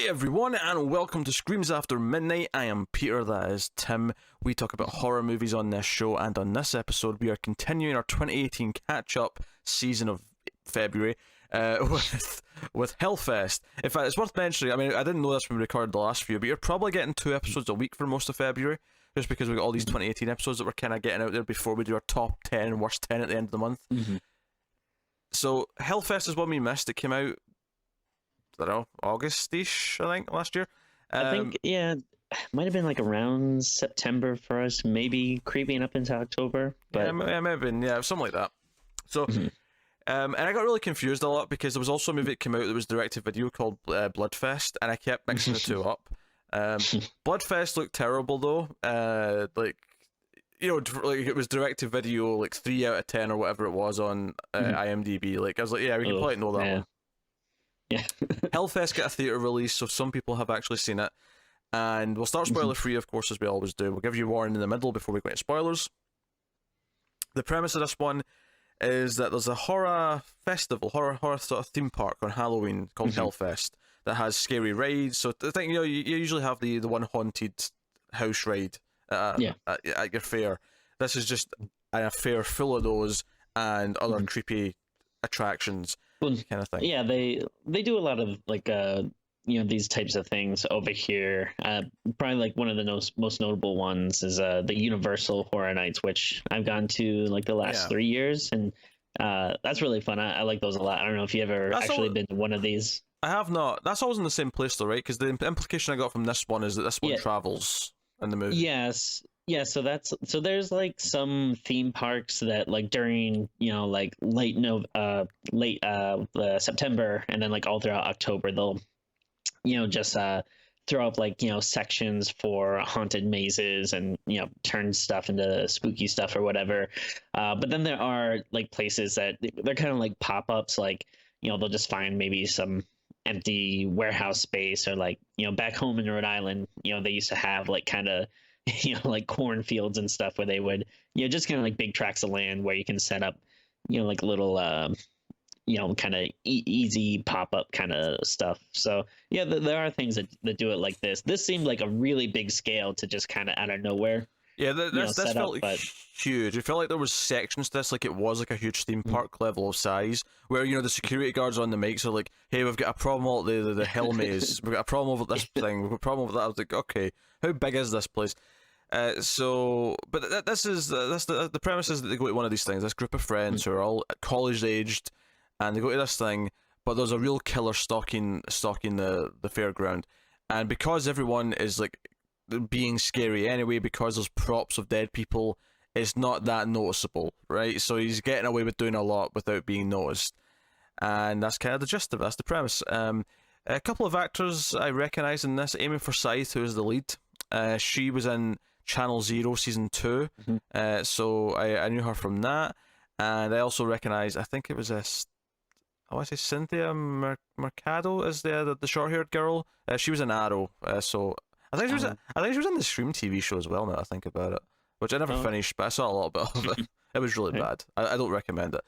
everyone, and welcome to Screams After Midnight. I am Peter, that is Tim. We talk about horror movies on this show, and on this episode we are continuing our 2018 catch-up season of February with Hellfest. In fact, it's worth mentioning, I mean, I didn't know this when we recorded the last few, but you're probably getting 2 episodes a week for most of February, just because we got all these 2018 episodes that we're kind of getting out there before we do our top 10 and worst 10 at the end of the month. So, Hellfest is one we missed. It came out, I don't know, August-ish, I think, last year. I think, yeah, might have been like around September for us, maybe creeping up into October. But yeah, it might have been, yeah, something like that. So, and I got really confused a lot because there was also a movie that came out that was direct-to-video called Bloodfest, and I kept mixing the two up. Bloodfest looked terrible, though. Like, you know, like it was direct-to-video, like 3 out of 10 or whatever it was on IMDb. Like, I was like, yeah, we can probably know that one. Yeah. Hellfest got a theatre release, so some people have actually seen it. And we'll start spoiler-free, of course, as we always do. We'll give you a warning in the middle before we go into spoilers. The premise of this one is that there's a horror festival, horror sort of theme park on Halloween called Hellfest that has scary rides. So I think, you know, you usually have the one haunted house ride at your fair. This is just a fair full of those and other creepy attractions. Kind of thing. Yeah, they do a lot of like you know, these types of things over here. Probably like one of the most notable ones is the Universal Horror Nights, which I've gone to like the last 3 years, and that's really fun. I like those a lot. I don't know if you ever been to one of these. I have not. That's always in the same place though, right? Because the implication I got from this one is that this one travels in the movie. Yes. Yeah, so there's like some theme parks that like during, you know, like late September and then like all throughout October they'll, you know, just throw up like, you know, sections for haunted mazes and, you know, turn stuff into spooky stuff or whatever. But then there are like places that they're kind of like pop-ups, like, you know, they'll just find maybe some empty warehouse space, or like, you know, back home in Rhode Island, you know, they used to have like kind of, you know, like cornfields and stuff where they would, you know, just kind of like big tracts of land where you can set up, you know, like little, you know, kind of easy pop-up kind of stuff. So yeah, there are things that do it like this. This seemed like a really big scale to just kind of out of nowhere. Yeah, this felt huge. It felt like there was sections to this, like it was like a huge theme park level of size, where, you know, the security guards on the mics are like, hey, we've got a problem with the hell maze, we've got a problem with this thing, we've got a problem with that. I was like, okay, how big is this place? But this is the premise is that they go to one of these things, this group of friends who are all college aged, and they go to this thing, but there's a real killer stalking the fairground, and because everyone is like being scary anyway, because there's props of dead people, it's not that noticeable, right? So he's getting away with doing a lot without being noticed, and that's kind of the gist of it. That's the premise. A couple of actors I recognise in this. Amy Forsyth, who is the lead, she was in Channel Zero season 2, so I knew her from that, and I also recognise, I think it was I want to say Cynthia Mercado is the short-haired girl. She was in Arrow, so I think she was in the Scream TV show as well. Now I think about it, which I never finished, but I saw a little bit of it. It was really bad. I don't recommend it.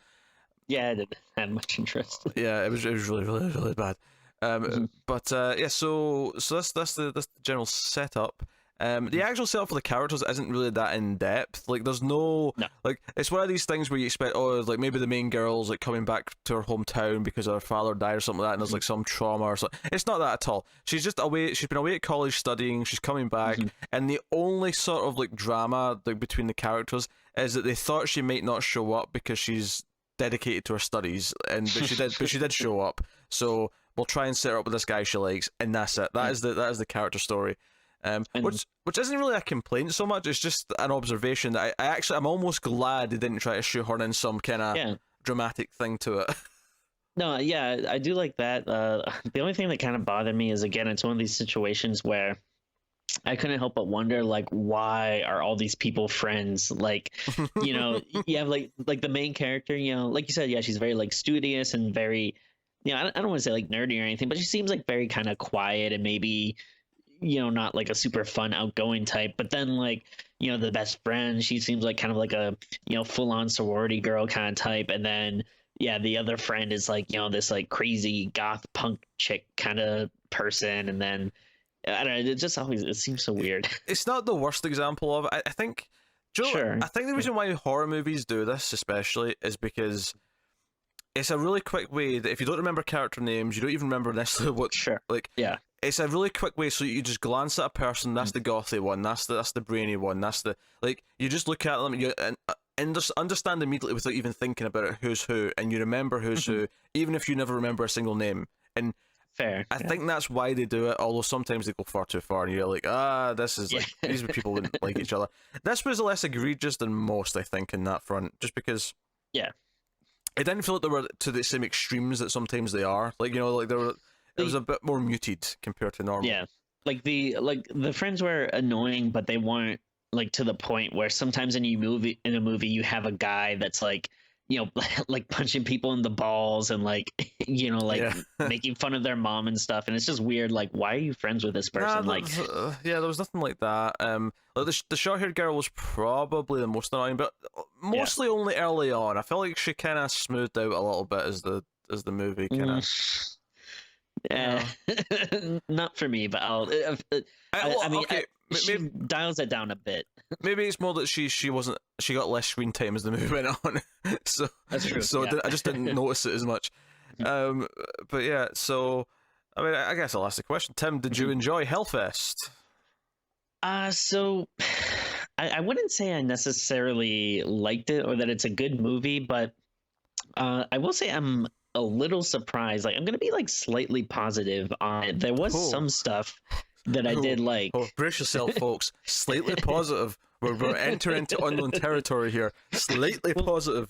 Yeah, I didn't have much interest. Yeah, it was really, really, really bad. But yeah, so that's the general setup. The actual setup for the characters isn't really that in depth. Like, there's no like, it's one of these things where you expect, like maybe the main girl's like coming back to her hometown because her father died or something like that, and there's like some trauma or something. It's not that at all. She's just away. She's been away at college studying. She's coming back, and the only sort of like drama like between the characters is that they thought she might not show up because she's dedicated to her studies, but she did show up. So we'll try and set her up with this guy she likes, and that's it. That is the character story. Which isn't really a complaint so much. It's just an observation that I'm almost glad they didn't try to shoehorn in some kind of dramatic thing to it. No, yeah, I do like that. The only thing that kind of bothered me is, again, it's one of these situations where I couldn't help but wonder, like, why are all these people friends? Like, you know, you have like the main character, you know, like you said, yeah, she's very like studious and very, you know, I don't want to say like nerdy or anything, but she seems like very kind of quiet and maybe, you know, not like a super fun, outgoing type. But then, like, you know, the best friend, she seems like kind of like a, you know, full on sorority girl kind of type. And then, yeah, the other friend is like, this like crazy goth punk chick kind of person, and then I don't know, it just always it seems so weird. It's not the worst example of it. I think, Joe. Sure. I think the reason why horror movies do this, especially, is because it's a really quick way that if you don't remember character names, you don't even remember necessarily what. Sure. Like, Yeah. it's a really quick way so you just glance at a person. That's the gothy one. That's the brainy one. That's the like. You just look at them. And understand immediately without even thinking about it who's who, and you remember who's who, even if you never remember a single name. And Fair. I think that's why they do it, although sometimes they go far too far, and you're like, this is like, these people wouldn't like each other. This was less egregious than most, I think, in that front, just because it didn't feel like they were to the same extremes that sometimes they are. Like, like it was a bit more muted compared to normal. Yeah. Like the friends were annoying, but they weren't like to the point where sometimes in a movie you have a guy that's like, like punching people in the balls and like making fun of their mom and stuff, and it's just weird. Like, why are you friends with this person? There was nothing like that. Like the short-haired girl was probably the most annoying, but mostly only early on. I felt like she kind of smoothed out a little bit as the movie kind of. Yeah, not for me, but I mean, okay, she dials it down a bit. Maybe it's more that she got less screen time as the movie went on. So that's true. So yeah. I just didn't notice it as much. But yeah, so I mean, I guess I'll ask the question. Tim, did you enjoy Hellfest? So I wouldn't say I necessarily liked it or that it's a good movie, but I will say I'm a little surprised. Like, I'm gonna be like slightly positive on it. There was some stuff that I did like. Brace yourself, folks. Slightly positive. We're entering into unknown territory here. Slightly positive.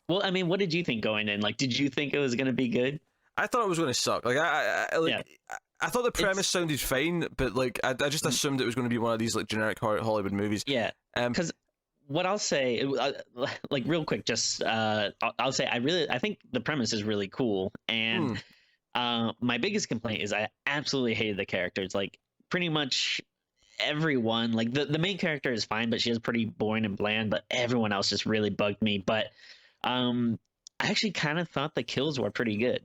Well, I mean, what did you think going in? Like, did you think it was gonna be good? I thought it was going to suck. Like, I thought the premise sounded fine, but like, I just assumed it was going to be one of these like generic Hollywood movies. Yeah. Because what I'll say, like real quick, just I'll say I think the premise is really cool, and my biggest complaint is I absolutely hated the characters. Like, pretty much everyone, like the main character is fine, but she is pretty boring and bland. But everyone else just really bugged me. But I actually kind of thought the kills were pretty good.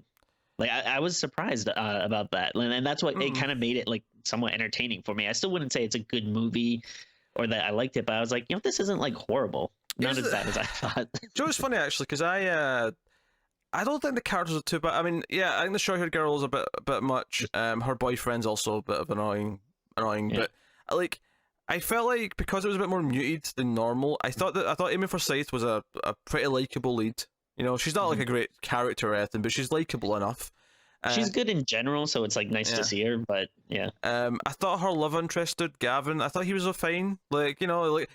Like, I was surprised about that, and that's what it kind of made it like somewhat entertaining for me. I still wouldn't say it's a good movie or that I liked it, but I was like, this isn't like horrible. Not as bad as I thought. Joe, it's funny actually, because I don't think the characters are too bad. I mean, yeah, I think the short-haired girl is a bit much. Her boyfriend's also a bit of annoying. But like, I felt like because it was a bit more muted than normal, I thought Amy Forsyth was a pretty likable lead. She's not like a great character or anything, but she's likable enough. She's good in general, so it's like nice to see her. But yeah, I thought her love interest, Gavin, I thought he was a fine. Like, like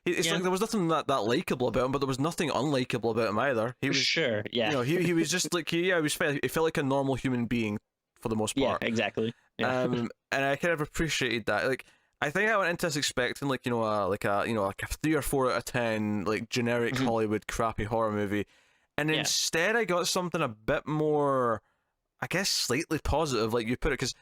it's like there was nothing that likable about him, but there was nothing unlikable about him either. He was sure, yeah. He was just like he was fair. He felt like a normal human being for the most part. Yeah, exactly. Yeah. And I kind of appreciated that. Like, I think I went into this expecting like a 3 or 4 out of 10 like generic Hollywood crappy horror movie, and instead I got something a bit more, I guess, slightly positive, like you put it, because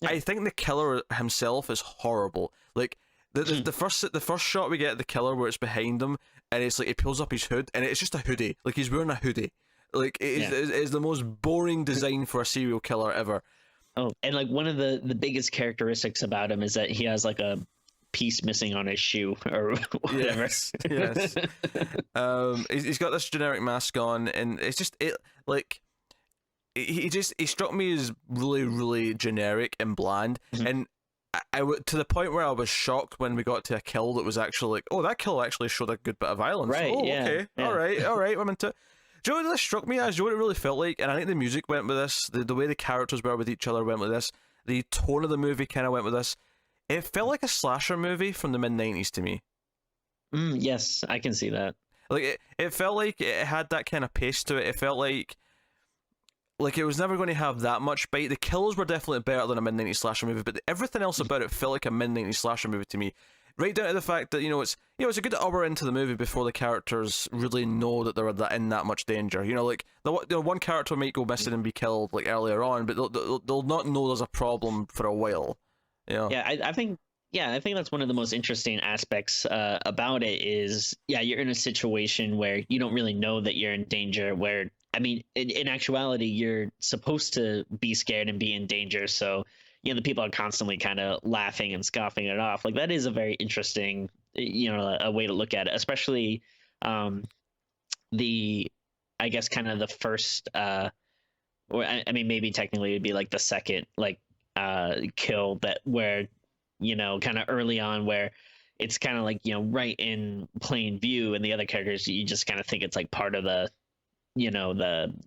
I think the killer himself is horrible. Like the first shot we get of the killer where it's behind him, and it's like he pulls up his hood, and it's just a hoodie. Like, he's wearing a hoodie. Like, it is the most boring design for a serial killer ever. Oh, and like one of the biggest characteristics about him is that he has like a piece missing on his shoe or whatever. Yes. He's got this generic mask on, and it's just he struck me as really, really generic and bland, and I to the point where I was shocked when we got to a kill that was actually like, oh, that kill actually showed a good bit of violence. Right. Oh, yeah. okay. Yeah. All right. I'm into it. Do you know what this struck me as? Do you know what it really felt like? And I think the music went with this. The way the characters were with each other went with this. The tone of the movie kind of went with this. It felt like a slasher movie from the mid-90s to me. Yes, I can see that. Like, it felt like it had that kind of pace to it. It felt like it was never going to have that much bite. The kills were definitely better than a mid-90s slasher movie, but everything else about it felt like a mid-90s slasher movie to me. Right down to the fact that it's a good hour into the movie before the characters really know that they're in that much danger. Like the one character might go missing and be killed like earlier on, but they'll not know there's a problem for a while. Yeah, I think that's one of the most interesting aspects about it is, you're in a situation where you don't really know that you're in danger, where I mean, in actuality, you're supposed to be scared and be in danger. So, the people are constantly kind of laughing and scoffing it off. Like that is a very interesting, a way to look at it, especially um, the, I guess, kind of the first, or I mean, maybe technically it'd be like the second, like, kill that where, kind of early on where it's kind of like, right in plain view, and the other characters, you just kind of think it's like part of the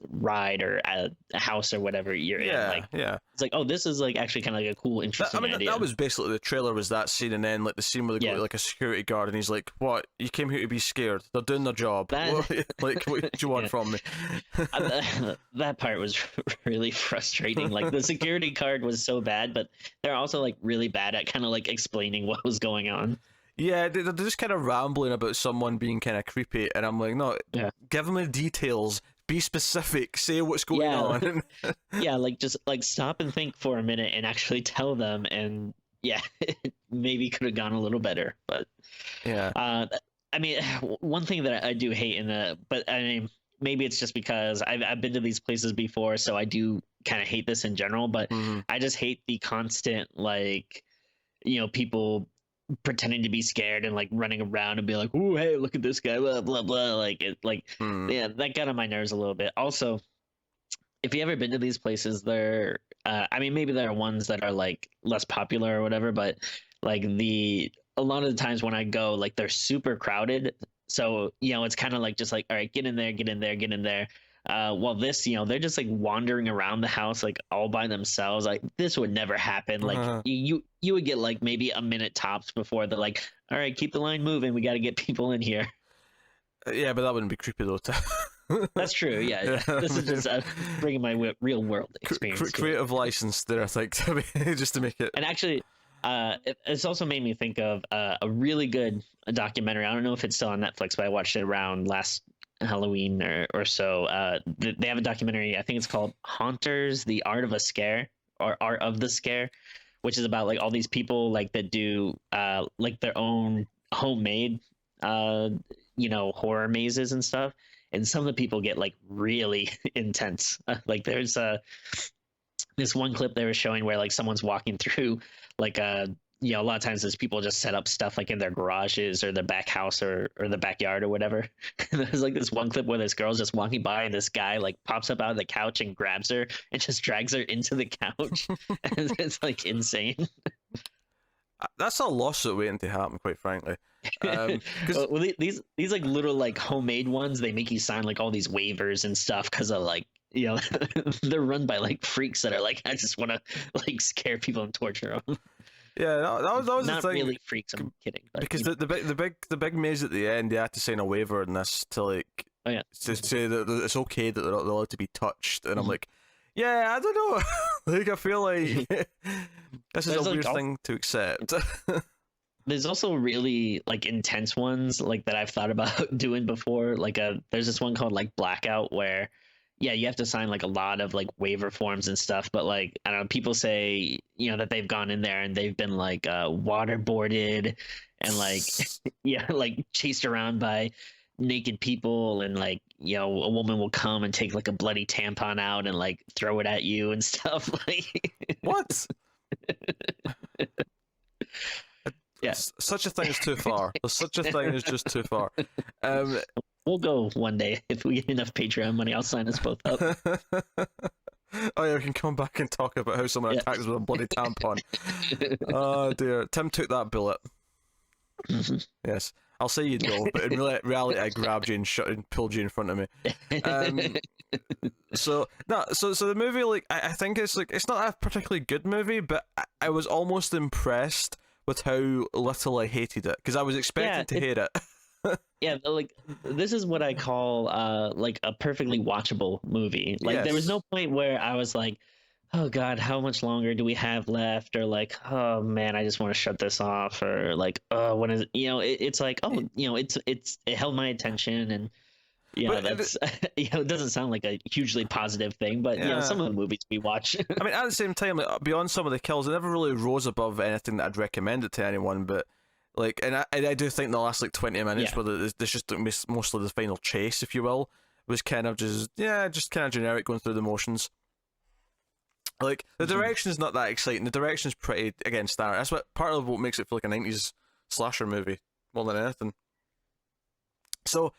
ride or a house or whatever you're in. Like, yeah. it's like, oh, this is like actually kind of like a cool, interesting idea. That was basically the trailer, was that scene, and then like the scene where they go to like a security guard, and he's like, "What? You came here to be scared? They're doing their job. Like, what do you want from me?" That part was really frustrating. Like the security guard was so bad, but they're also like really bad at kind of like explaining what was going on. Yeah, they're just kind of rambling about someone being kind of creepy, and I'm like, no, give them the details, be specific, say what's going on. Yeah, like just like stop and think for a minute and actually tell them, and maybe could have gone a little better, but yeah. I mean, one thing that I do hate but I mean, maybe it's just because I've been to these places before, so I do kind of hate this in general, but I just hate the constant like, people pretending to be scared and like running around and be like, "Oh, hey, look at this guy," blah blah blah. Like yeah, that got on my nerves a little bit. Also, if you ever been to these places, I mean, maybe there are ones that are like less popular or whatever, but like a lot of the times when I go, like they're super crowded. So it's kind of like just like, all right, get in there, get in there, get in there. Well, this, they're just like wandering around the house like all by themselves. Like this would never happen. Like you would get like maybe a minute tops before they're like, all right, keep the line moving. We got to get people in here. Yeah, but that wouldn't be creepy though. That's true. Yeah, this is just bringing my real world experience. Creative license there, I think, just to make it. And actually, it's also made me think of a really good documentary. I don't know if it's still on Netflix, but I watched it around last Halloween or so. They have a documentary. I think it's called "Haunters: The Art of a Scare" or "Art of the Scare," which is about like all these people like that do like their own homemade horror mazes and stuff. And some of the people get like really intense. Like there's this one clip they were showing where like someone's walking through like a lot of times there's people just set up stuff like in their garages or their back house or the backyard or whatever. And there's like this one clip where this girl's just walking by and this guy like pops up out of the couch and grabs her and just drags her into the couch. And it's like insane. That's a lawsuit waiting to happen, quite frankly. Well, these like little like homemade ones, they make you sign like all these waivers and stuff because of like they're run by like freaks that are like, I just want to like scare people and torture them. Yeah, that was not the thing. really freaks. I'm kidding. But, because the big maze at the end, they had to sign a waiver in this to like to say that it's okay that they're not allowed to be touched, and I'm like, yeah, I don't know. Like I feel like this is a weird thing to accept. There's also really like intense ones like that I've thought about doing before. Like there's this one called like Blackout where you have to sign like a lot of like waiver forms and stuff, but like I don't know, people say that they've gone in there and they've been like waterboarded and like like chased around by naked people, and like a woman will come and take like a bloody tampon out and like throw it at you and stuff. Like what? Yeah, such a thing is too far. Such a thing is just too far. We'll go one day if we get enough Patreon money. I'll sign us both up. Oh yeah, we can come back and talk about how someone attacks with a bloody tampon. Oh dear, Tim took that bullet. Yes, I'll say you know, but in reality, I grabbed you and pulled you in front of me. So the movie, like, I think it's like it's not a particularly good movie, but I was almost impressed with how little I hated it because I was expecting to hate it. Yeah, like this is what I call like a perfectly watchable movie. Like there was no point where I was like, oh god, how much longer do we have left, or like, oh man, I just want to shut this off, or like, oh, when is it? It's like, oh, it held my attention, and that's it doesn't sound like a hugely positive thing, but some of the movies we watch. I mean, at the same time, like, beyond some of the kills, it never really rose above anything that I'd recommend it to anyone, but like, and I do think the last like 20 minutes where there's just mostly the final chase, if you will, was kind of just kind of generic, going through the motions. Like, the direction is not that exciting. The direction is pretty, again, standard. That's what part of what makes it feel like a 90s slasher movie more than anything. So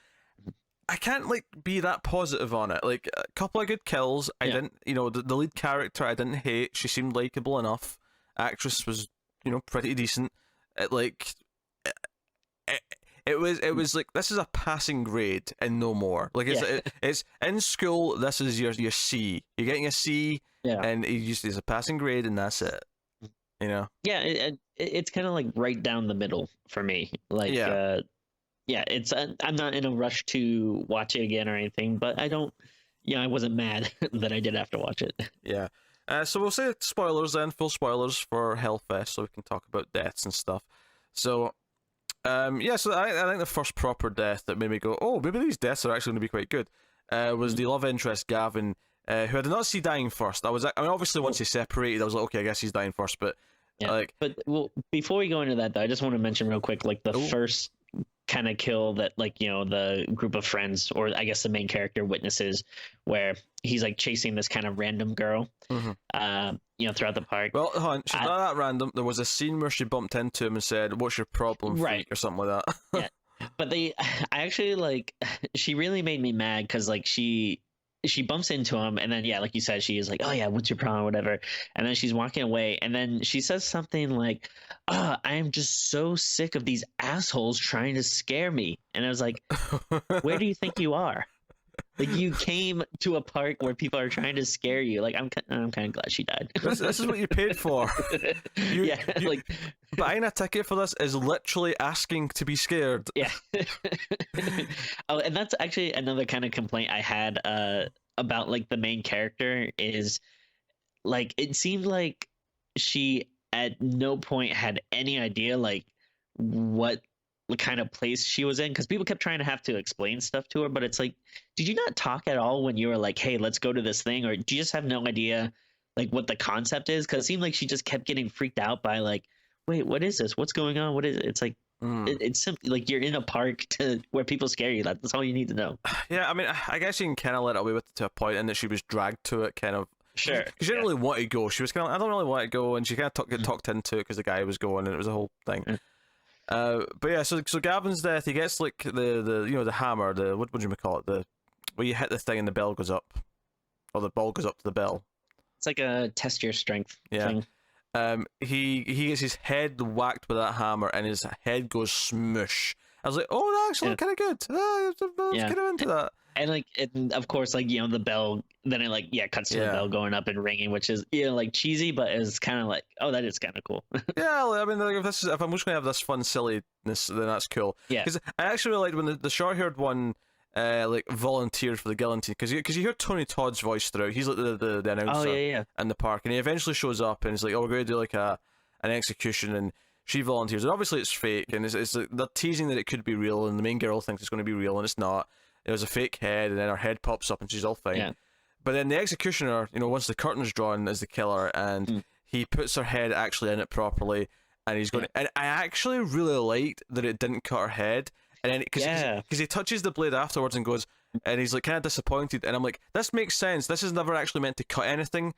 I can't like be that positive on it. Like, a couple of good kills. I didn't, the lead character I didn't hate. She seemed likable enough. Actress was, pretty decent. It was like, this is a passing grade and no more. Like, it's in school. This is your C. You're getting a C, and it's a passing grade, and that's it. Yeah, it's kind of like right down the middle for me. Like, it's I'm not in a rush to watch it again or anything, but I don't. I wasn't mad that I did have to watch it. Yeah. So we'll say spoilers then, full spoilers for Hellfest, so we can talk about deaths and stuff. So. So I think the first proper death that made me go, oh, maybe these deaths are actually going to be quite good, was the love interest Gavin, who I did not see dying first. Obviously once he separated, I was like, okay, I guess he's dying first, but before we go into that though, I just want to mention real quick, like the first kind of kill that, like, the group of friends, or I guess the main character witnesses, where he's like chasing this kind of random girl, throughout the park. Well, hon, she's not that random. There was a scene where she bumped into him and said, "What's your problem, freak?" or something like that. But I actually, like, she really made me mad because, like, she bumps into him, and then like you said, she is like, "Oh yeah, what's your problem?" whatever, and then she's walking away, and then she says something like, "I am just so sick of these assholes trying to scare me," and I was like, "Where do you think you are? Like, you came to a park where people are trying to scare you." Like, I'm kind of glad she died. This is what you paid for. Like, buying a ticket for this is literally asking to be scared. Yeah. Oh, and that's actually another kind of complaint I had about, like, the main character is, like, it seemed like she at no point had any idea, like, what kind of place she was in, because people kept trying to have to explain stuff to her, but it's like, did you not talk at all when you were like, hey, let's go to this thing, or do you just have no idea, like, what the concept is? Because it seemed like she just kept getting freaked out by, like, wait, what is this, what's going on, what is it? It's like, it's simply like you're in a park where people scare you. That's all you need to know. Yeah, I mean, I guess you can kind of let away with it to a point, and that she was dragged to it, kind of. Sure. Because she didn't really want to go. She was kind of, I don't really want to go, and she kind of get talked into it because the guy was going, and it was a whole thing. But yeah, so Gavin's death, he gets like the hammer, what would you call it, where you hit the thing and the bell goes up, or the ball goes up to the bell. It's like a test your strength thing. He gets his head whacked with that hammer, and his head goes smoosh. I was like, oh, that actually looked kind of good. I was kind of into that. And like, of course, like, the bell, then it like cuts to the bell going up and ringing, which is like cheesy, but it's kind of like, oh, that is kind of cool. Yeah, I mean, like, if I'm just gonna have this fun silliness, then that's cool. Yeah, because I actually really liked when the short-haired one like volunteered for the guillotine, because you hear Tony Todd's voice throughout. He's like the announcer in the park, and he eventually shows up and he's like, oh, we're going to do like an execution, and she volunteers, and obviously it's fake, and it's like they're teasing that it could be real, and the main girl thinks it's going to be real, and it's not. It was a fake head, and then her head pops up and she's all fine. Yeah. But then the executioner, once the curtain's drawn, is the killer, and he puts her head actually in it properly, and he's going. And I actually really liked that it didn't cut her head, and then because he touches the blade afterwards and goes, and he's like kind of disappointed, and I'm like, this makes sense. This is never actually meant to cut anything.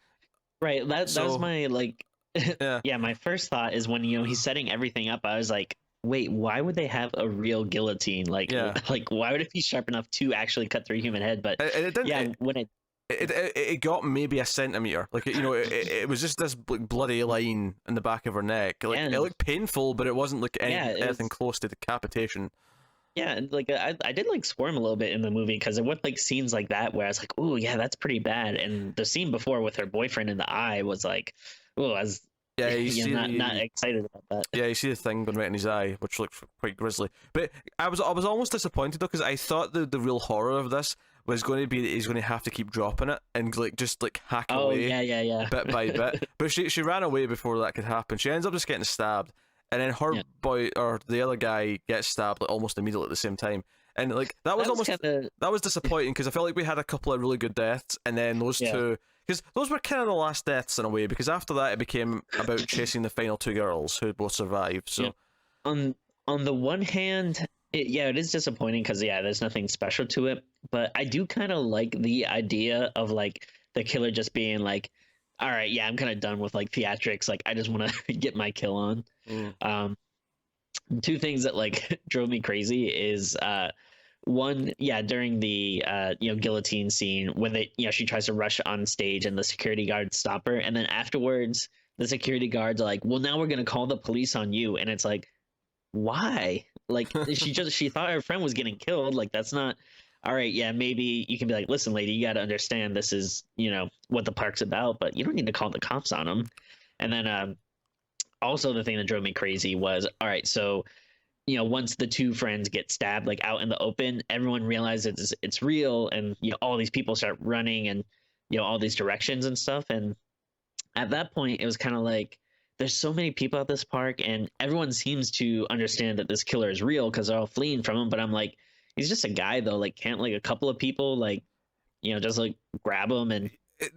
Right. That was my like. Yeah. My first thought is when he's setting everything up, I was like, wait, why would they have a real guillotine? Like, like, why would it be sharp enough to actually cut through a human head? But it didn't. It got maybe a centimeter. Like, it was just this bloody line in the back of her neck. Like, it looked painful, but it wasn't like anything close to decapitation. Yeah, like I did like squirm a little bit in the movie because it went like scenes like that where I was like, oh yeah, that's pretty bad. And the scene before with her boyfriend in the eye was like, oh, I was. Yeah, not excited about that. Yeah, you see the thing going right in his eye, which looked quite grisly. But I was almost disappointed though, because I thought the real horror of this was going to be that he's going to have to keep dropping it and like just like hack away, bit by bit. But she ran away before that could happen. She ends up just getting stabbed, and then her boy or the other guy gets stabbed like almost immediately at the same time. And like that was disappointing because I felt like we had a couple of really good deaths, and then those two. Because those were kind of the last deaths in a way, because after that it became about chasing the final two girls who both survived. So, on the one hand, Yeah, it is disappointing because yeah, there's nothing special to it. But I do kind of like the idea of like the killer just being like, all right, yeah, I'm kind of done with like theatrics. Like I just want to get my kill on. Mm. Um, two things that like drove me crazy is one, yeah, during the guillotine scene when they she tries to rush on stage and the security guards stop her, and then afterwards the security guards are like, well, now we're gonna call the police on you, and it's like, why? Like she thought her friend was getting killed. Like that's not all right. Yeah, maybe you can be like, listen, lady, you got to understand this is what the park's about, but you don't need to call the cops on them. And then also the thing that drove me crazy was all right, so once the two friends get stabbed like out in the open, everyone realizes it's real, and all these people start running and all these directions and stuff. And at that point, it was kind of like there's so many people at this park, and everyone seems to understand that this killer is real because they're all fleeing from him. But I'm like, he's just a guy though. Like, can't like a couple of people like just like grab him and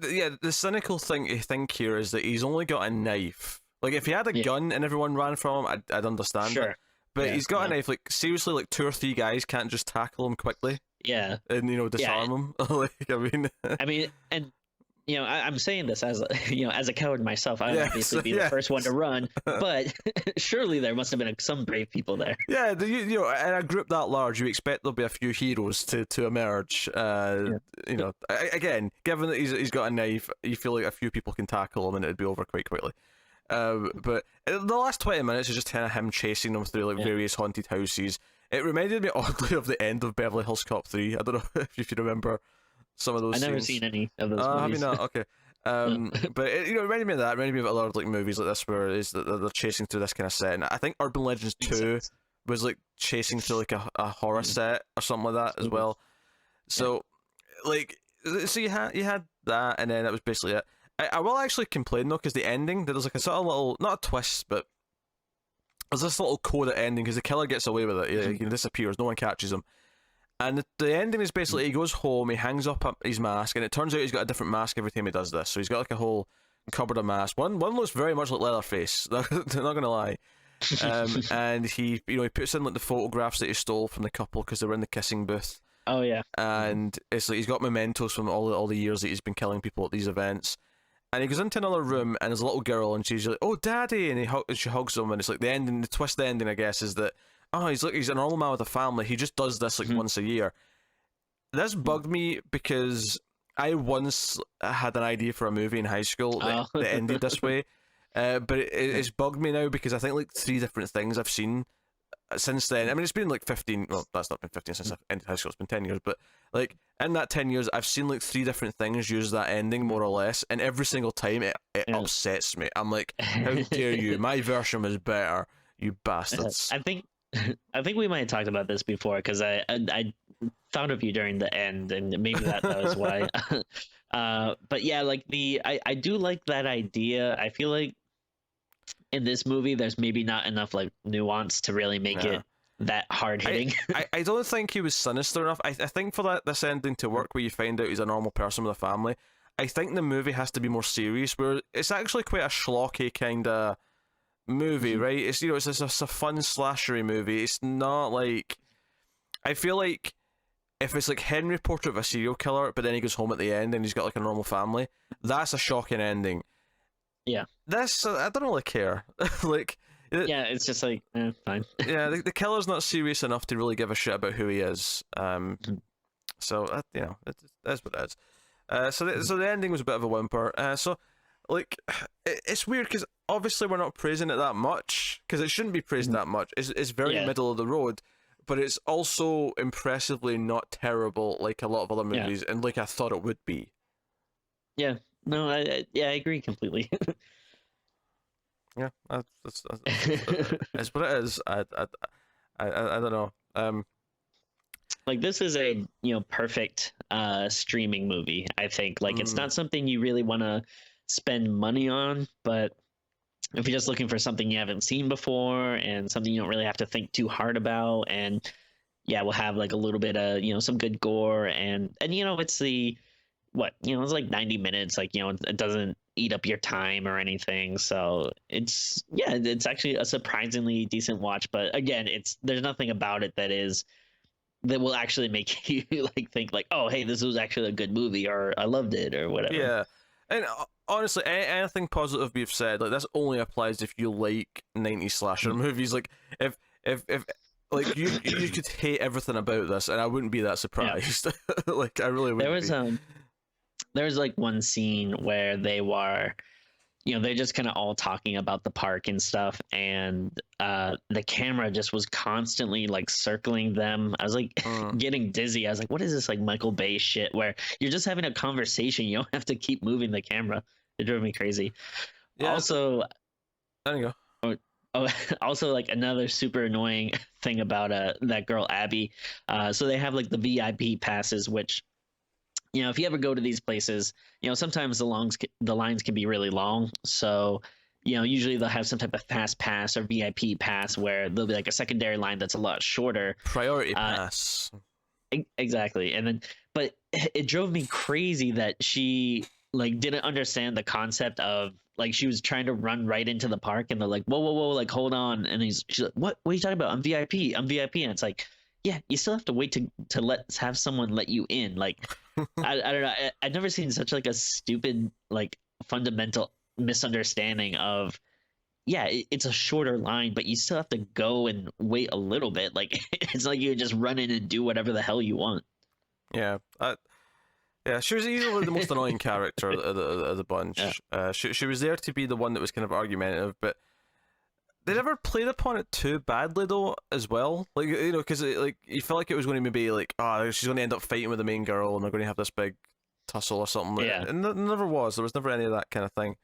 Yeah, the cynical thing to think here is that he's only got a knife. Like, if he had a yeah, gun and everyone ran from him, I'd understand it. sure, But yeah, he's got a yeah, knife. Like, seriously, like 2 or 3 guys can't just tackle him quickly yeah, and yeah. disarm him. Like, I mean, I mean, and I'm saying this as as a coward myself. I would yes, obviously be the first one yes. to run, but surely there must have been some brave people there. Yeah, in a group that large, you expect there'll be a few heroes to emerge. Yeah. Again, given that he's got a knife, you feel like a few people can tackle him and it'd be over quite quickly. But the last 20 minutes is just kind of him chasing them through like Yeah. various haunted houses. It reminded me oddly of the end of Beverly Hills Cop 3. I don't know if you remember some of those I've never scenes. seen any of those Have you movies. not? Okay. No. But it reminded me of that. It reminded me of a lot of like movies like this where is that they're chasing through this kind of set. And I think Urban Legends Makes 2 sense. was like chasing through like a horror Mm. set or something like that as Mhm. well. Yeah. So like so you had that, and then that was basically it. I will actually complain though, because the ending there was like a sort of little, not a twist, but there's this little coda ending because the killer gets away with it. He disappears, no one catches him. And the ending is basically he goes home, he hangs up his mask, and it turns out he's got a different mask every time he does this. So he's got like a whole cupboard of masks. One looks very much like Leatherface. Not gonna lie. And he he puts in like the photographs that he stole from the couple because they were in the kissing booth, Oh yeah. and it's like he's got mementos from all the years that he's been killing people at these events. And he goes into another room, and there's a little girl, and she's like, "Oh, daddy!" And she hugs him, and it's like the ending, the twist ending, I guess, is that he's a normal man with a family. He just does this like Mhm. once a year. This bugged me because I once had an idea for a movie in high school that, Oh. that ended this way, but it's bugged me now because I think like 3 different things I've seen since then. I mean, it's been like 15. Well, that's not been 15 since I've ended high school. It's been 10 years, but like in that 10 years, I've seen like 3 different things use that ending more or less, and every single time it Yeah. upsets me. I'm like, how dare you? My version was better, you bastards. I think I think we might have talked about this before because I thought of you during the end, and maybe that was why. But yeah, like I do like that idea. I feel like in this movie, there's maybe not enough like nuance to really make Yeah. it that hard hitting. I don't think he was sinister enough. I think for this ending to work, where you find out he's a normal person with a family, I think the movie has to be more serious. Where it's actually quite a schlocky kind of movie, Mhm. right? It's a fun slashery movie. It's not like, I feel like if it's like Henry Portrait of a Serial Killer, but then he goes home at the end and he's got like a normal family, that's a shocking ending. Yeah. This I don't really care. Like. Yeah, it's just like fine. Yeah, the killer's not serious enough to really give a shit about who he is. Mhm. So that's what it is. So the ending was a bit of a whimper. So like it's weird because obviously we're not praising it that much because it shouldn't be praised Mhm. that much. It's very Yeah. middle of the road, but it's also impressively not terrible like a lot of other Yeah. movies, and like I thought it would be. Yeah. No, I agree completely. Yeah, that's what it is. I don't know. Like this is a perfect streaming movie. I think like it's Mm. not something you really want to spend money on, but if you're just looking for something you haven't seen before and something you don't really have to think too hard about, and yeah, we'll have like a little bit of some good gore, and it's what, it's like 90 minutes. Like, it doesn't eat up your time or anything. So it's actually a surprisingly decent watch. But again, there's nothing about it that will actually make you like think like, oh, hey, this was actually a good movie, or I loved it, or whatever. Yeah, and honestly, anything positive we've said, like this only applies if you like 90s slasher movies. Like if like you could hate everything about this, and I wouldn't be that surprised. Yeah. Like I really wouldn't. There was like one scene where they were, they're just kind of all talking about the park and stuff, and the camera just was constantly like circling them. I was like getting dizzy. I was like, what is this, like Michael Bay shit where you're just having a conversation, you don't have to keep moving the camera? It drove me crazy. Yeah. Also, there you go. Also, like another super annoying thing about that girl Abby, so they have like the VIP passes, which, if you ever go to these places, sometimes the lines can be really long. So, usually they'll have some type of fast pass or VIP pass where there'll be like a secondary line that's a lot shorter. Priority pass. Exactly. And then, but it drove me crazy that she like didn't understand the concept of, like, she was trying to run right into the park, and they're like, whoa, like, hold on. And she's like, what are you talking about? I'm VIP. And it's like, yeah, you still have to wait to have someone let you in. Like, I don't know. I've never seen such like a stupid, like, fundamental misunderstanding of, yeah, it's a shorter line, but you still have to go and wait a little bit. Like, it's like you just run in and do whatever the hell you want. Yeah. Yeah, she was easily the most annoying character of the bunch. Yeah. She was there to be the one that was kind of argumentative, but they never played upon it too badly though, as well. Like, because like you felt like it was going to maybe like, she's going to end up fighting with the main girl, and they're going to have this big tussle or something. Yeah. And it never was. There was never any of that kind of thing,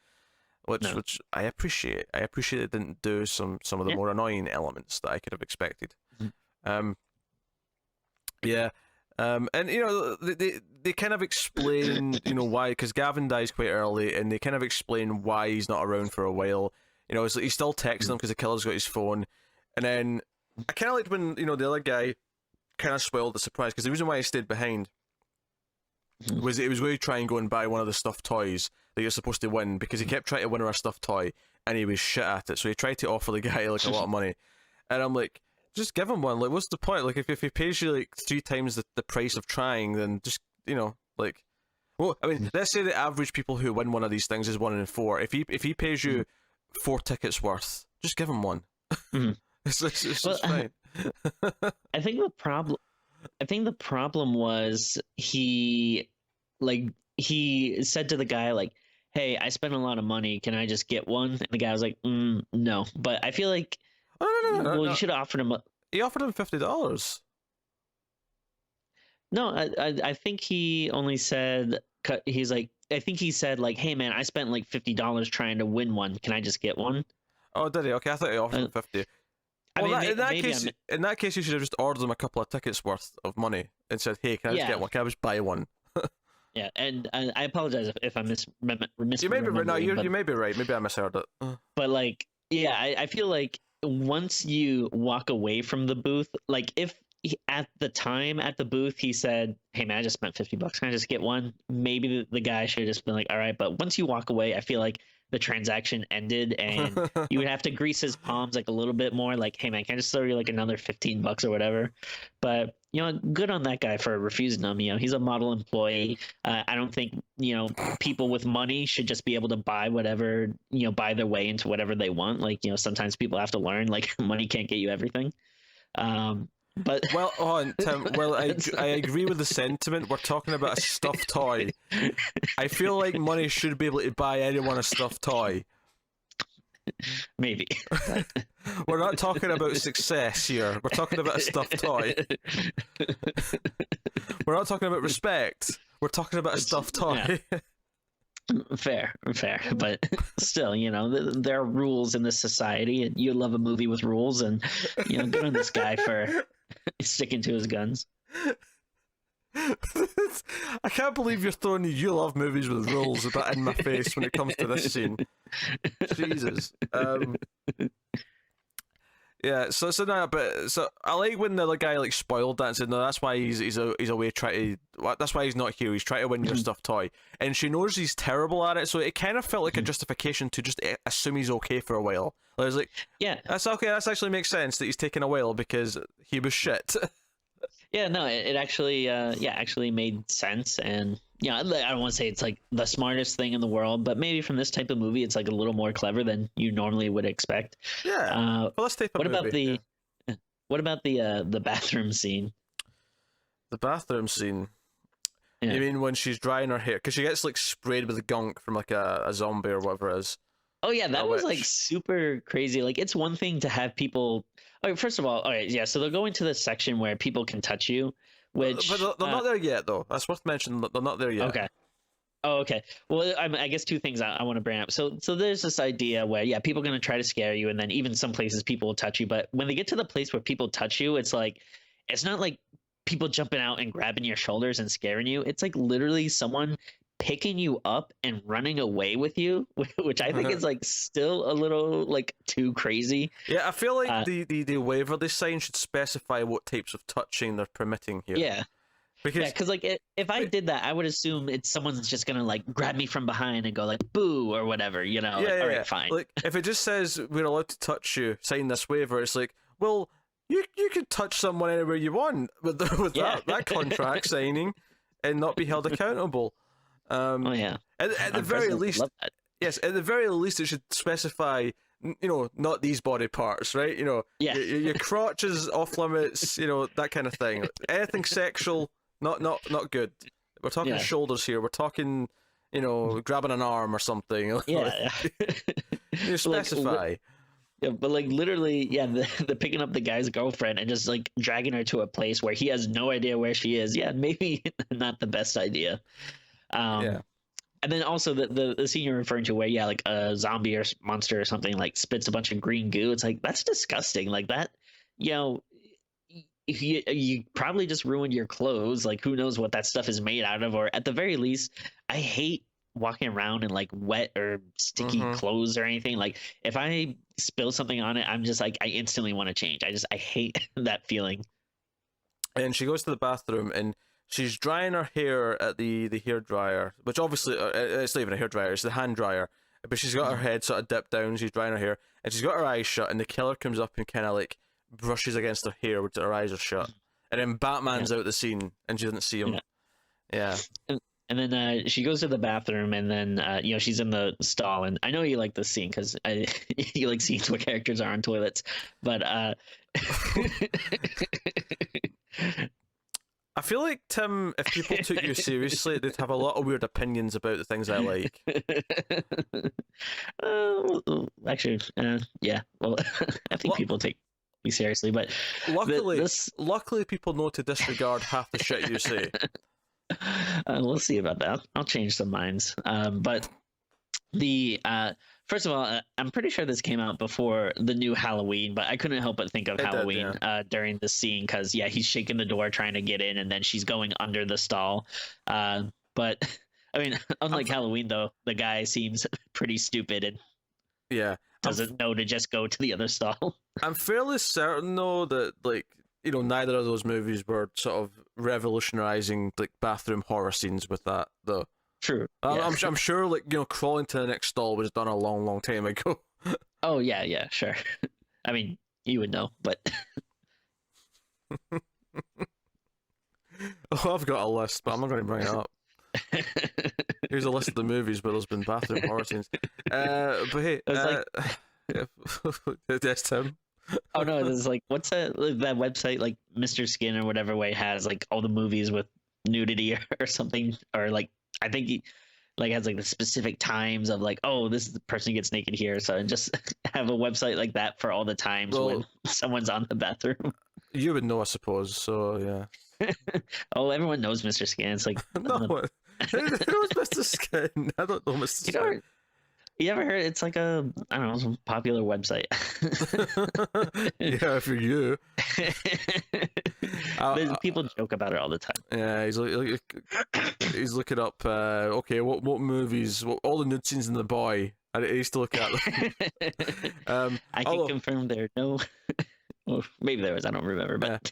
which I appreciate. I appreciate it didn't do some of the more annoying elements that I could have expected. Mm-hmm. Yeah. And they kind of explain why, because Gavin dies quite early, and they kind of explain why he's not around for a while. It's like he's still texting him because the killer's got his phone, and then I kind of liked when the other guy kind of spoiled the surprise, because the reason why he stayed behind was it was going to try and go and buy one of the stuffed toys that you're supposed to win, because he kept trying to win her a stuffed toy and he was shit at it, so he tried to offer the guy like a lot of money, and I'm like, just give him one. Like, what's the point? Like, if he pays you like 3 times the price of trying, then just like, well, I mean, let's say the average people who win one of these things is 1 in 4. If he pays you 4 tickets worth, just give him one. It's just fine. I think the problem was he said to the guy, like, hey, I spent a lot of money, can I just get one? And the guy was like, no. But I feel like, no. You should have offered him. He offered him $50. No, I think he only said, he's like, I think he said like, hey man, I spent like $50 trying to win one. Can I just get one? Oh, did he? Okay, I thought he offered him 50. Well, in that case, you should have just ordered him a couple of tickets worth of money and said, hey, can I just get one? Can I just buy one? Yeah, and I apologize if I misremembering. You may be right. No, you may be right. Maybe I misheard it. But like, yeah, I feel like once you walk away from the booth, like if at the time at the booth he said, hey man, I just spent $50, can I just get one? Maybe the guy should have just been like, all right. But once you walk away, I feel like the transaction ended, and you would have to grease his palms like a little bit more, like, hey man, can I just throw you like another $15 or whatever? But good on that guy for refusing them. He's a model employee. I don't think people with money should just be able to buy whatever, buy their way into whatever they want. Like, sometimes people have to learn, like, money can't get you everything. But well, Tim. Well, I agree with the sentiment. We're talking about a stuffed toy. I feel like money should be able to buy anyone a stuffed toy. Maybe. We're not talking about success here. We're talking about a stuffed toy. We're not talking about respect. We're talking about a stuffed toy. Yeah. Fair, but still, there are rules in this society, and you love a movie with rules, and good on this guy for sticking to his guns. I can't believe you're throwing "you love movies with rules" that in my face when it comes to this scene. Jesus. Yeah, so no, but so I like when the other guy like spoiled that and said no, that's why he's away trying to that's why he's not here. He's trying to win your stuffed toy, and she knows he's terrible at it. So it kind of felt like a justification to just assume he's okay for a while. I was like, Yeah, that's okay. That's actually makes sense that he's taking a while because he was shit. yeah, no, it actually, actually made sense, and yeah, I don't want to say it's like the smartest thing in the world, but maybe from this type of movie, it's like a little more clever than you normally would expect. Yeah. Well, let's take a What movie. about what about the bathroom scene? The bathroom scene? Yeah. You mean when she's drying her hair? Because she gets like sprayed with gunk from like a zombie or whatever it is. Oh yeah, that A was like witch. super crazy. Like it's one thing to have people. Okay, first of all right, yeah. So they'll go into the section where people can touch you, which But they're not there yet, though. That's worth mentioning. They're not there yet. okay. Oh, okay. Well, I guess two things I want to bring up. So there's this idea where yeah, people are gonna try to scare you, and then even some places people will touch you. But when they get to the place where people touch you, it's like it's not like people jumping out and grabbing your shoulders and scaring you. It's like literally someone picking you up and running away with you, which I think is like still a little like too crazy. Yeah, I feel like Uh, the waiver they sign should specify what types of touching they're permitting here. yeah. Because Yeah, because like if I did that, I would assume it's someone's just gonna like grab me from behind and go like boo or whatever, you know? Like, all right, fine. Like if it just says we're allowed to touch you, sign this waiver, it's like, well, you could touch someone anywhere you want with with Yeah. that contract signing and not be held accountable. Oh yeah. At the I'm very president, least, love that. yes, at the very least, it should specify, not these body parts, right? Yeah. Your crotch is off limits, that kind of thing. Anything sexual, not good. We're talking Yeah. shoulders here. We're talking, grabbing an arm or something. Yeah. You specify. Yeah, but like literally, yeah, the picking up the guy's girlfriend and just like dragging her to a place where he has no idea where she is. Yeah, maybe not the best idea. Yeah. And then also the scene you're referring to where yeah, like a zombie or monster or something like spits a bunch of green goo. It's like that's disgusting. Like that, if you probably just ruined your clothes. Like who knows what that stuff is made out of, or at the very least, I hate walking around in like wet or sticky clothes or anything. Like if I spill something on it, I'm just like I instantly want to change. I hate that feeling. And she goes to the bathroom and she's drying her hair at the hair dryer, which obviously it's not even a hair dryer; it's the hand dryer. But she's got her head sort of dipped down. She's drying her hair, and she's got her eyes shut. And the killer comes up and kind of like brushes against her hair with her eyes are shut. And then Batman's out the scene, and she doesn't see him. Yeah. And then she goes to the bathroom, and then she's in the stall. And I know you like this scene because you like scenes where characters are on toilets, but I feel like, Tim, if people took you seriously, they'd have a lot of weird opinions about the things I like. Actually, yeah. Well, I think people take me seriously, but luckily, people know to disregard half the shit you say. We'll see about that. I'll change some minds. But the first of all, I'm pretty sure this came out before the new Halloween, but I couldn't help but think of Halloween during the scene because yeah, he's shaking the door trying to get in, and then she's going under the stall. But I mean, unlike Halloween though, the guy seems pretty stupid and doesn't know to just go to the other stall. I'm fairly certain though that neither of those movies were sort of revolutionizing like bathroom horror scenes with that though. True. Yeah. I'm sure crawling to the next stall was done a long time ago. Oh yeah, sure. I mean, you would know, but oh, I've got a list, but I'm not going to bring it up. Here's a list of the movies where there's been bathroom horror scenes. But hey, yes, Tim. Oh no, there's like what's that website like Mr. Skin or whatever way has like all the movies with nudity or something, or like I think he like has like the specific times of like, oh, this is the person gets naked here, so just have a website like that for all the times when someone's on the bathroom. You would know, I suppose. So yeah. Oh, everyone knows Mr. Skin. It's like no, who knows Mr. Skin? I don't know Mr. Skin. You ever heard? It's like a I don't know, some popular website. Yeah, for you. People joke about it all the time. Yeah, he's looking up. Okay, what movies? All the nude scenes in The Boy. And I used to look at them. I can although, confirm there are no. Well, maybe there was. I don't remember, but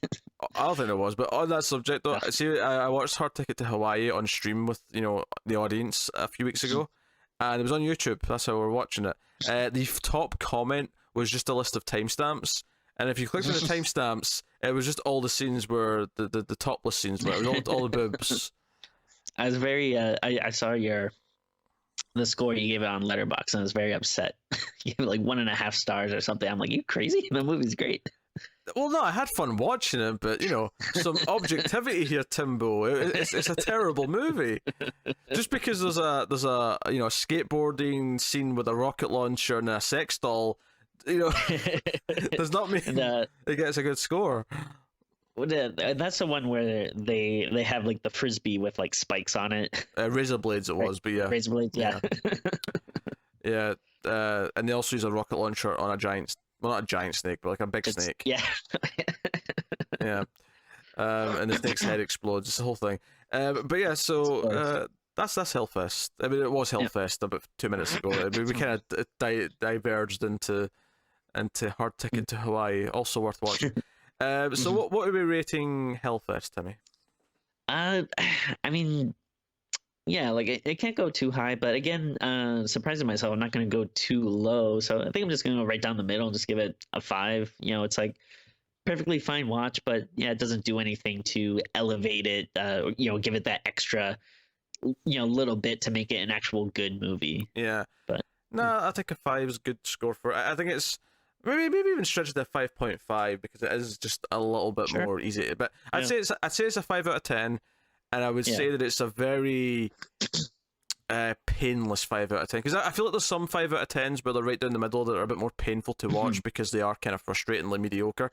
I don't think there was. But on that subject, though, Ugh. see, I watched Hard Ticket to Hawaii on stream with the audience a few weeks ago, and it was on YouTube. That's how we were watching it. The top comment was just a list of timestamps, and if you clicked on the timestamps, it was just all the scenes where the topless scenes were. It was all the boobs. I was very. I saw the score you gave it on Letterboxd, and I was very upset. You gave it like 1.5 stars or something. I'm like, you crazy? The movie's great. Well, no, I had fun watching it, but some objectivity here, Timbo. It's a terrible movie. Just because there's a skateboarding scene with a rocket launcher and a sex doll, does not mean it gets a good score. That's the one where they have like the frisbee with like spikes on it. Razor blades it was, but yeah. Razor blades, yeah. Yeah, and they also use a rocket launcher on a giant, well, not a giant snake, but like a big snake. Yeah. Yeah. And the snake's head explodes. It's the whole thing. But yeah, so that's Hellfest. I mean, it was Hellfest about 2 minutes ago. We kind of diverged into Hard Ticket to Hawaii, also worth watching. So what are we rating Hellfest, Timmy? I mean, yeah, like it can't go too high, but again, surprising myself, I'm not going to go too low. So I think I'm just going to go right down the middle and just give it a 5. It's like perfectly fine watch, but yeah, it doesn't do anything to elevate it. Give it that extra, little bit to make it an actual good movie. Yeah, but no, I think a 5 is a good score for it. I think it's. Maybe even stretch it to 5.5 because it is just a little bit more easy. But I'd say it's a 5 out of 10, and I would say that it's a very painless 5 out of 10. Because I feel like there's some 5 out of 10s where they're right down the middle that are a bit more painful to watch because they are kind of frustratingly mediocre.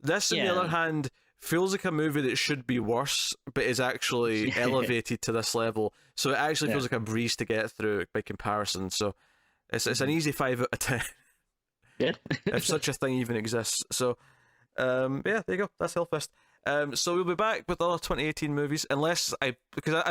This, on the other hand, feels like a movie that should be worse, but is actually elevated to this level. So it actually feels like a breeze to get through by comparison. So it's an easy 5 out of 10. Yeah. If such a thing even exists. So, yeah, there you go. That's Hellfest. So we'll be back with other 2018 movies, because I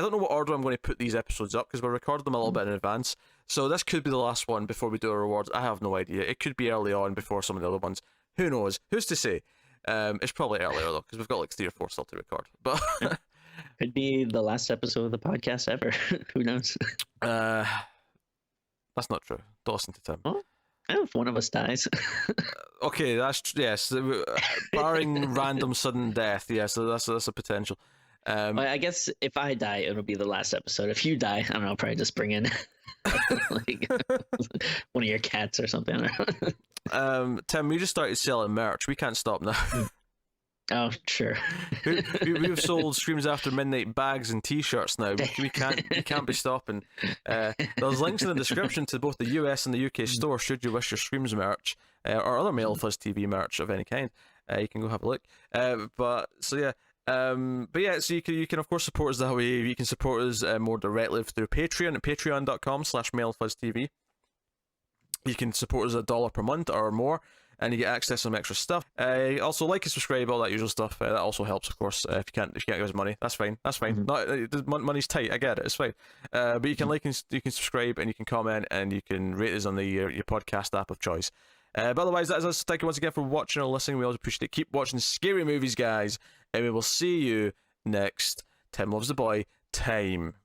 don't know what order I'm going to put these episodes up, because we're recording them a little bit in advance. So this could be the last one before we do our rewards. I have no idea. It could be early on before some of the other ones. Who knows? Who's to say? It's probably earlier though, because we've got like 3 or 4 still to record. But could be the last episode of the podcast ever. Who knows? That's not true. Don't listen to Tim. Well, if one of us dies. Okay, yes. Barring random sudden death, yes, so that's a potential. Well, I guess if I die, it'll be the last episode. If you die, I don't know, I'll probably just bring in like one of your cats or something. Tim, we just started selling merch. We can't stop now. Oh, sure. We've sold Screams After Midnight bags and T-shirts now. We can't be stopping. There's links in the description to both the US and the UK store. Should you wish your Screams merch or other Male Fuzz TV merch of any kind, you can go have a look. So you can of course support us that way. You can support us more directly through Patreon at patreon.com/MaleFuzzTV. You can support us $1 per month or more, and you get access to some extra stuff. Also, like and subscribe, all that usual stuff. That also helps, of course. If you can't give us money, that's fine. Money's tight. I get it. It's fine. But you can like and you can subscribe, and you can comment, and you can rate us on your podcast app of choice. But otherwise, that is us. Thank you once again for watching or listening. We always appreciate it. Keep watching scary movies, guys, and we will see you next. Tim loves the boy. Time.